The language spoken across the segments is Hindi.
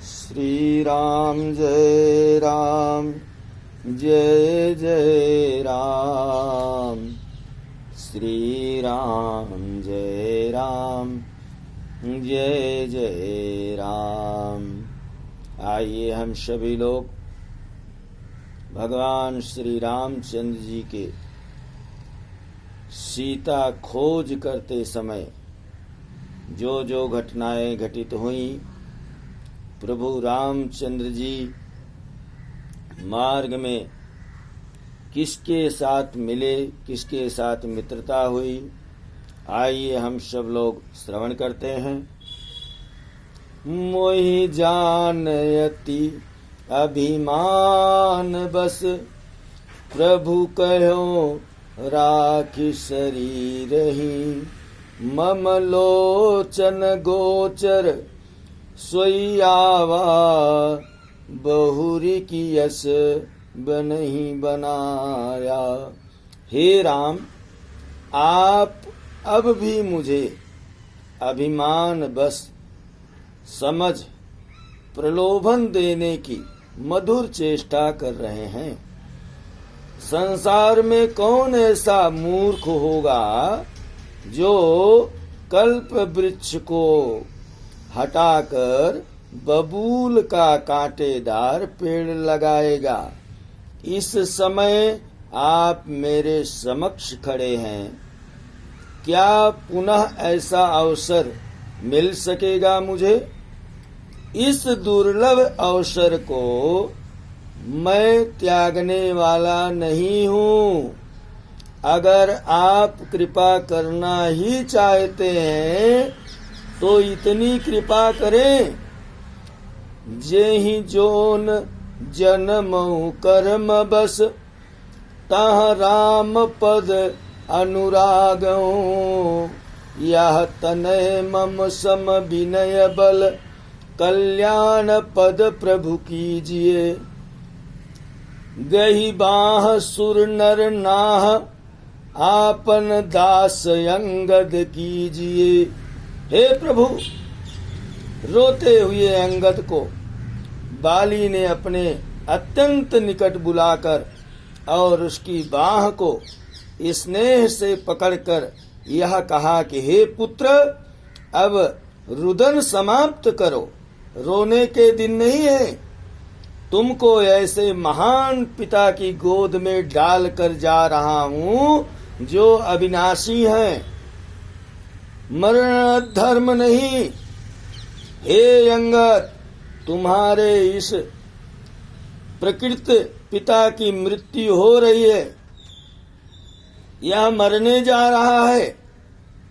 श्री राम जय राम जय जय राम। श्री राम जय राम जय जय राम। आइए हम सभी लोग भगवान श्री रामचंद्र जी के सीता खोज करते समय जो जो घटनाएं घटित हुई, प्रभु रामचंद्र जी मार्ग में किसके साथ मिले, किसके साथ मित्रता हुई, आइए हम सब लोग श्रवण करते हैं। मोहि जानयति अभिमान बस, प्रभु कहो राखि शरीरहि। मम लोचन गोचर सोई आवा, बहुरी की यस बनहि बनाया। हे राम, आप अब भी मुझे अभिमान बस समझ प्रलोभन देने की मधुर चेष्टा कर रहे हैं। संसार में कौन ऐसा मूर्ख होगा जो कल्प वृक्ष को हटाकर बबूल का कांटेदार पेड़ लगाएगा। इस समय आप मेरे समक्ष खड़े हैं, क्या पुनः ऐसा अवसर मिल सकेगा मुझे? इस दुर्लभ अवसर को मैं त्यागने वाला नहीं हूँ। अगर आप कृपा करना ही चाहते हैं तो इतनी कृपा करें, जेहि जोन जन्मउ कर्म बस, तह राम पद अनुरागऊ। यह तनय मम सम विनय बल, कल्याण पद प्रभु कीजिए। गही बाह सुर नर नाह, आपन दास अंगद कीजिए। हे प्रभु, रोते हुए अंगद को बाली ने अपने अत्यंत निकट बुलाकर और उसकी बाह को स्नेह से पकड़कर यह कहा कि हे पुत्र, अब रुदन समाप्त करो, रोने के दिन नहीं है। तुमको ऐसे महान पिता की गोद में डाल कर जा रहा हूँ जो अविनाशी हैं, मरण धर्म नहीं। हे अंगद, तुम्हारे इस प्रकृत पिता की मृत्यु हो रही है, यह मरने जा रहा है,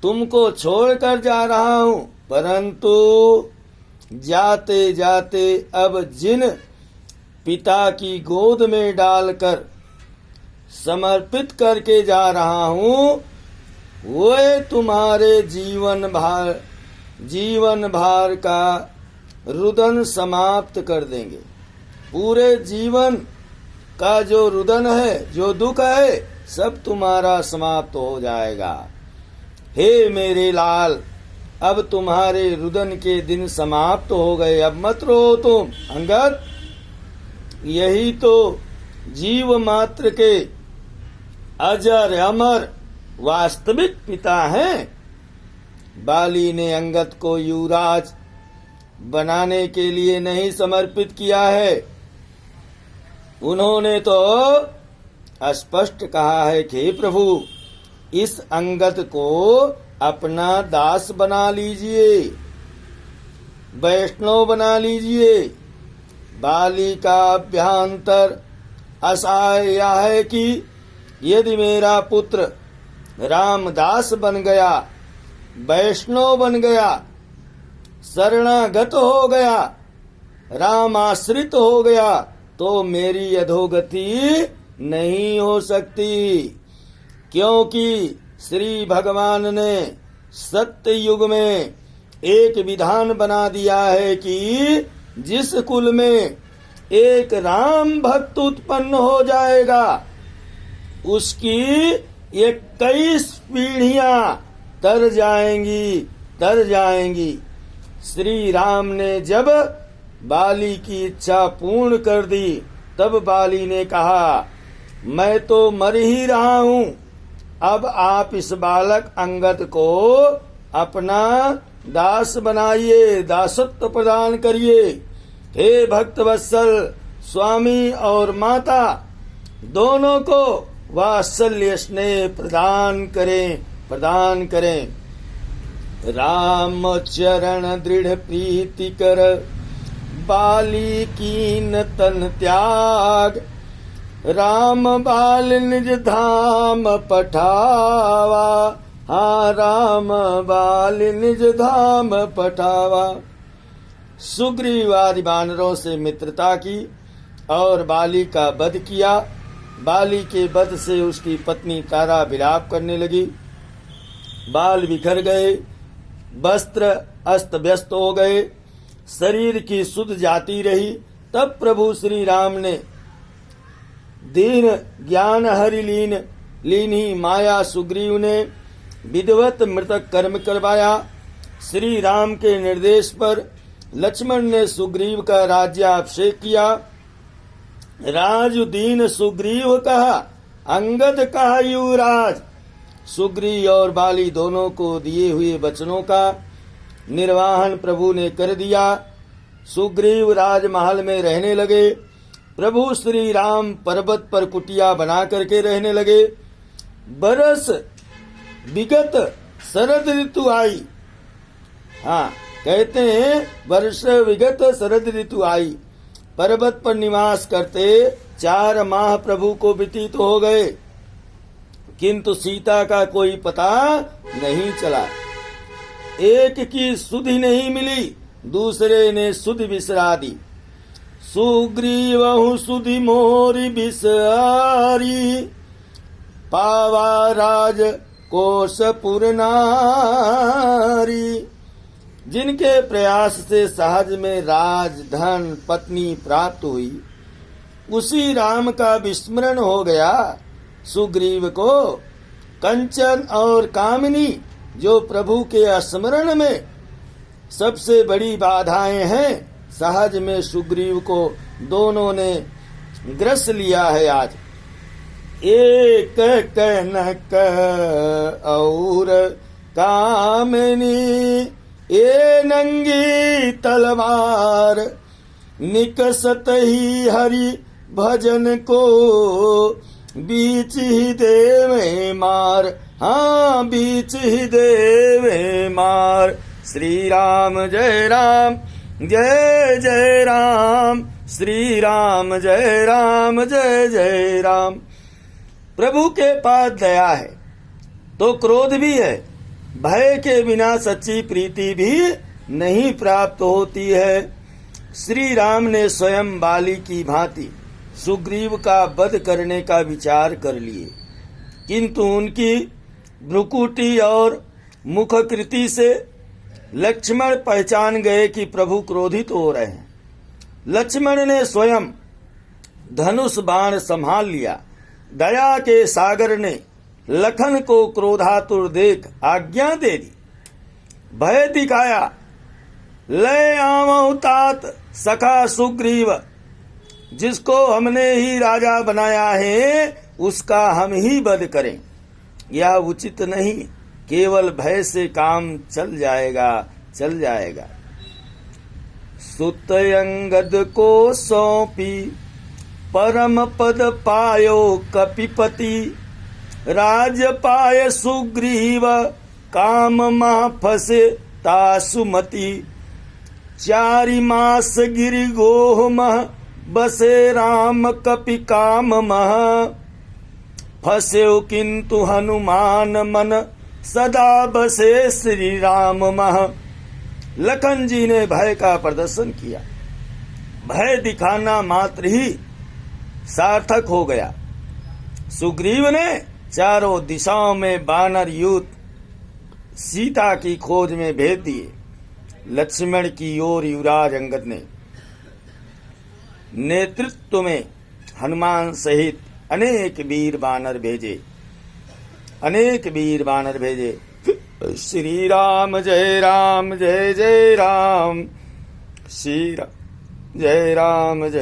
तुमको छोड़कर जा रहा हूँ। परंतु जाते जाते अब जिन पिता की गोद में डालकर समर्पित करके जा रहा हूँ, वे तुम्हारे जीवन भार का रुदन समाप्त कर देंगे। पूरे जीवन का जो रुदन है, जो दुख है, सब तुम्हारा समाप्त हो जाएगा। हे मेरे लाल, अब तुम्हारे रुदन के दिन समाप्त हो गए, अब मत रो तुम। अंगद, यही तो जीव मात्र के अजर अमर वास्तविक पिता हैं। बाली ने अंगद को युवराज बनाने के लिए नहीं समर्पित किया है, उन्होंने तो स्पष्ट कहा है कि हे प्रभु, इस अंगद को अपना दास बना लीजिए, वैष्णव बना लीजिए। बाली का अभ्यंतर आशय यह है कि यदि मेरा पुत्र रामदास बन गया, वैष्णव बन गया, शरणागत हो गया, रामाश्रित हो गया, तो मेरी अधोगति नहीं हो सकती। क्योंकि श्री भगवान ने सत्य युग में एक विधान बना दिया है कि जिस कुल में एक राम भक्त उत्पन्न हो जाएगा, उसकी 21 पीढ़ियां तर जाएंगी। श्री राम ने जब बाली की इच्छा पूर्ण कर दी। तब बाली ने कहा, मैं तो मर ही रहा हूं, अब आप इस बालक अंगद को अपना दास बनाइए, दासत्व प्रदान करिए। हे भक्त वत्सल, स्वामी और माता दोनों को वात्सल्य स्नेह प्रदान करें। राम चरण दृढ़ प्रीति कर, बाली कीन तन त्याग। राम बाल निज धाम पठावा, हाँ राम बाल निज धाम पठावा। सुग्रीव आदि वानरों से मित्रता की और बाली का वध किया। बाली के वध से उसकी पत्नी तारा विलाप करने लगी। बाल बिखर गए, वस्त्र अस्त व्यस्त हो गए, शरीर की सुध जाती रही। तब प्रभु श्री राम ने दीन ज्ञान हरि लीनी माया सुग्रीव ने विधिवत मृतक कर्म करवाया। श्री राम के निर्देश पर लक्ष्मण ने सुग्रीव का राज्याभिषेक किया। राजुदीन सुग्रीव कहा, अंगद कहा युवराज। सुग्रीव और बाली दोनों को दिए हुए वचनों का निर्वाहन प्रभु ने कर दिया। सुग्रीव राजमहल में रहने लगे। प्रभु श्री राम पर्वत पर कुटिया बना करके रहने लगे। बरस विगत शरद ऋतु आई। हाँ, कहते हैं वर्ष विगत शरद ऋतु आई। पर्वत पर निवास करते 4 माह प्रभु को व्यतीत हो गए, किंतु सीता का कोई पता नहीं चला। एक की सुधि नहीं मिली, दूसरे ने सुधि बिसरा दी। सुग्रीवहु सुधि मोरी बिसारी, पावा राज कोशपुर नारी। जिनके प्रयास से सहज में राज धन पत्नी प्राप्त हुई, उसी राम का विस्मरण हो गया। सुग्रीव को कंचन और कामिनी, जो प्रभु के स्मरण में सबसे बड़ी बाधाएं हैं, सहज में सुग्रीव को दोनों ने ग्रस लिया है। आज एक कनक और कामिनी, ए नंगी तलवार, निकसत ही हरि भजन को, बीच ही देवे मार। हाँ, बीच ही देवे मार। श्री राम जय राम, जय जय राम। श्री राम जय राम, जय जय राम। प्रभु के पास दया है तो क्रोध भी है। भय के बिना सच्ची प्रीति भी नहीं प्राप्त होती है। श्री राम ने स्वयं बाली की भांति सुग्रीव का वध करने का विचार कर लिए, किंतु उनकी भ्रुकुटी और मुखकृति से लक्ष्मण पहचान गए कि प्रभु क्रोधित हो रहे हैं। लक्ष्मण ने स्वयं धनुष बाण संभाल लिया। दया के सागर ने लखन को क्रोधातुर देख आज्ञा दे दी। भय दिखाया, ले आवो तात सखा सुग्रीव, जिसको हमने ही राजा बनाया है उसका हम ही वध करें। यह उचित नहीं, केवल भय से काम चल जाएगा। सुत अंगद को सौंपी, परम पद पायो कपिपति। राज पाय सुग्रीव, काम मह फसे तासुमति। 4 मास गिरि गोह मह, बसे राम कपि काम मह। फस्यो किंतु हनुमान मन, सदा बसे श्री राम मह। लखन जी ने भय का प्रदर्शन किया। भय दिखाना मात्र ही सार्थक हो गया। सुग्रीव ने चारों दिशाओं में बानर यूथ सीता की खोज में भेज दिए। लक्ष्मण की ओर युवराज अंगद ने नेतृत्व में हनुमान सहित अनेक वीर बानर भेजे। श्री राम जय राम, जय जय राम। श्री राम जय राम जय